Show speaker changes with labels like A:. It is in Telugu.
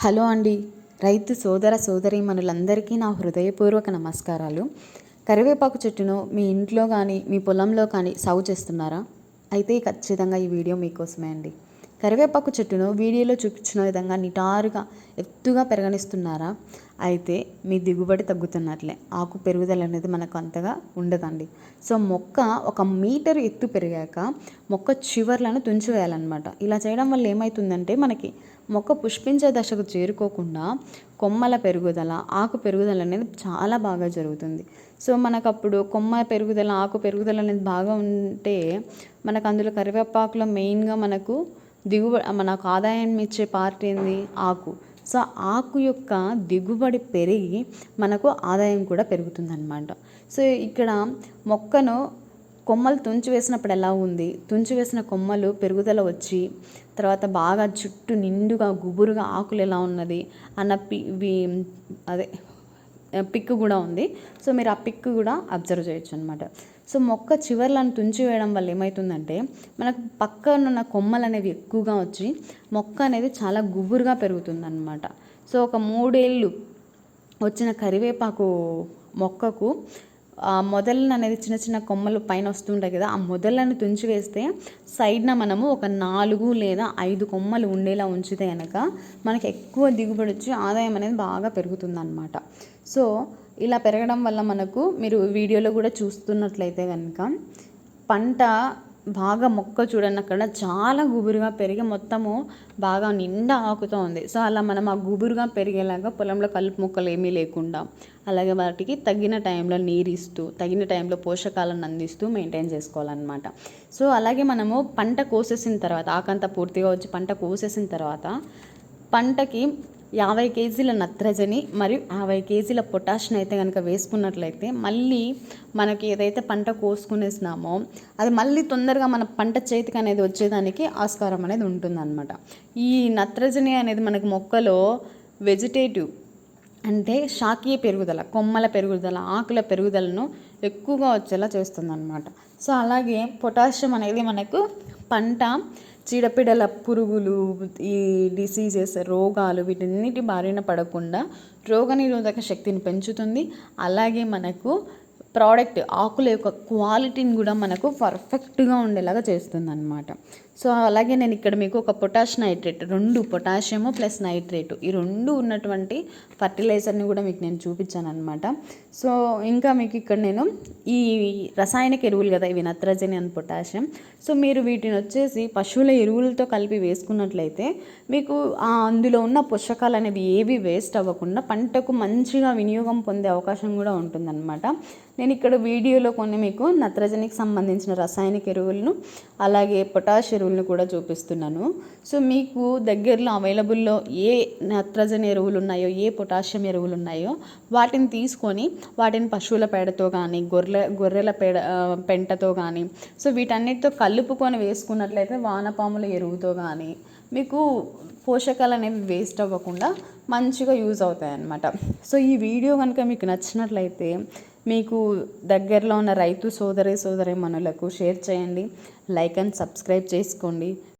A: హలో అండి. రైతు సోదర సోదరీమణులందరికీ నా హృదయపూర్వక నమస్కారాలు. కరివేపాకు చెట్టును మీ ఇంట్లో కానీ మీ పొలంలో కానీ సాగు చేస్తున్నారా? అయితే ఖచ్చితంగా ఈ వీడియో మీకోసమే అండి. కరివేపాకు చెట్టును వీడియోలో చూపించిన విధంగా నిటారుగా ఎత్తుగా పెరగనిస్తున్నారా? అయితే మీ దిగుబడి తగ్గుతున్నట్లే. ఆకు పెరుగుదల అనేది మనకు అంతగా ఉండదండి. సో మొక్క 1 మీటర్ ఎత్తు పెరిగాక మొక్క చివర్లను తుంచివేయాలన్నమాట. ఇలా చేయడం వల్ల ఏమవుతుందంటే మనకి మొక్క పుష్పించే దశకు చేరుకోకుండా కొమ్మల పెరుగుదల, ఆకు పెరుగుదల అనేది చాలా బాగా జరుగుతుంది. సో మనకు అప్పుడు కొమ్మ పెరుగుదల, ఆకు పెరుగుదల అనేది బాగా ఉంటే మనకు అందులో కరివేపాకులో మెయిన్గా మనకు మనకు ఆదాయం ఇచ్చే పార్ట్ ఏంది? ఆకు. సో ఆకు యొక్క దిగుబడి పెరిగి మనకు ఆదాయం కూడా పెరుగుతుందన్నమాట. సో ఇక్కడ మొక్కను కొమ్మలు తుంచి వేసినప్పుడు ఎలా ఉంది, తుంచి వేసిన కొమ్మలు పెరుగుదల వచ్చి తర్వాత బాగా చుట్టూ నిండుగా గుబురుగా ఆకులు ఎలా ఉన్నది అన్న అదే పిక్ కూడా ఉంది. సో మీరు ఆ పిక్ కూడా అబ్జర్వ్ చేయొచ్చు అనమాట. సో మొక్క చివర్లను తుంచి వేయడం వల్ల ఏమవుతుందంటే మనకు పక్కనున్న కొమ్మలు అనేవి ఎక్కువగా వచ్చి మొక్క అనేది చాలా గుబురుగా పెరుగుతుందన్నమాట. సో ఒక 3 ఏళ్ళు వచ్చిన కరివేపాకు మొక్కకు మొదలను అనేది చిన్న చిన్న కొమ్మలు పైన వస్తుంటాయి కదా, ఆ మొదలను తుంచి వేస్తే సైడ్న మనము ఒక 4 లేదా 5 కొమ్మలు ఉండేలా ఉంచితే కనుక మనకి ఎక్కువ దిగుబడి వచ్చి ఆదాయం అనేది బాగా పెరుగుతుందన్నమాట. సో ఇలా పెరగడం వల్ల మనకు మీరు వీడియోలో కూడా చూస్తున్నట్లయితే కనుక పంట బాగా మొక్క చూడండి అక్కడ చాలా గుబురుగా పెరిగి మొత్తము బాగా నిండా ఆకుతూ ఉంది. సో అలా మనం ఆ గుబురుగా పెరిగేలాగా పొలంలో కలుపు మొక్కలు ఏమీ లేకుండా అలాగే వాటికి తగిన టైంలో నీరు ఇస్తూ తగిన టైంలో పోషకాలను అందిస్తూ మెయింటైన్ చేసుకోవాలన్నమాట. సో అలాగే మనము పంట కోసేసిన తర్వాత ఆకంతా పూర్తిగా వచ్చి పంట కోసేసిన తర్వాత పంటకి 50 కేజీల నత్రజని మరియు 50 కేజీల పొటాషియం అయితే కనుక వేసుకున్నట్లయితే మళ్ళీ మనకి ఏదైతే పంట కోసుకునేసినామో అది మళ్ళీ తొందరగా మన పంట చేతికి అనేది వచ్చేదానికి ఆస్కారం అనేది ఉంటుందన్నమాట. ఈ నత్రజని అనేది మనకి మొక్కలో వెజిటేటివ్ అంటే శాఖీయ పెరుగుదల, కొమ్మల పెరుగుదల, ఆకుల పెరుగుదలను ఎక్కువగా వచ్చేలా చేస్తుందన్నమాట. సో అలాగే పొటాషియం అనేది మనకు పంట చీడపీడల పురుగులు, ఈ డిసీజెస్, రోగాలు వీటన్నిటి బారిన పడకుండా రోగనిరోధక శక్తిని పెంచుతుంది. అలాగే మనకు ప్రోడక్ట్ ఆకుల యొక్క క్వాలిటీని కూడా మనకు పర్ఫెక్ట్గా ఉండేలాగా చేస్తుంది అన్నమాట. సో అలాగే నేను ఇక్కడ మీకు ఒక potash nitrate 2 potassium plus nitrate ఈ 2 ఉన్నటువంటి ఫర్టిలైజర్ని కూడా మీకు నేను చూపించాను అనమాట. సో ఇంకా మీకు ఇక్కడ నేను ఈ రసాయనిక ఎరువులు కదా ఇవి నత్రజని అండ్ పొటాషియం. సో మీరు వీటిని వచ్చేసి పశువుల ఎరువులతో కలిపి వేసుకున్నట్లయితే మీకు అందులో ఉన్న పోషకాలు అనేవి ఏవి వేస్ట్ అవ్వకుండా పంటకు మంచిగా వినియోగం పొందే అవకాశం కూడా ఉంటుందన్నమాట. నేను ఇక్కడ వీడియోలో కొన్ని మీకు నత్రజనికి సంబంధించిన రసాయనిక ఎరువులను అలాగే పొటాష్ ఎరువులను కూడా చూపిస్తున్నాను. సో మీకు దగ్గరలో అవైలబుల్లో ఏ నత్రజని ఎరువులు ఉన్నాయో, ఏ పొటాషియం ఎరువులు ఉన్నాయో వాటిని తీసుకొని వాటిని పశువుల పేడతో కానీ గొర్రెల పెంటతో కానీ సో వీటన్నిటితో కలుపుకొని వేసుకున్నట్లయితే వానపాముల ఎరువుతో కానీ మీకు పోషకాలు అనేవి వేస్ట్ అవ్వకుండా మంచిగా యూజ్ అవుతాయి అన్నమాట. సో ఈ వీడియో కనుక మీకు నచ్చినట్లయితే మీకు దగ్గరలో ఉన్న రైతు సోదరీమణులకు షేర్ చేయండి, లైక్ అండ్ సబ్స్క్రైబ్ చేసుకోండి.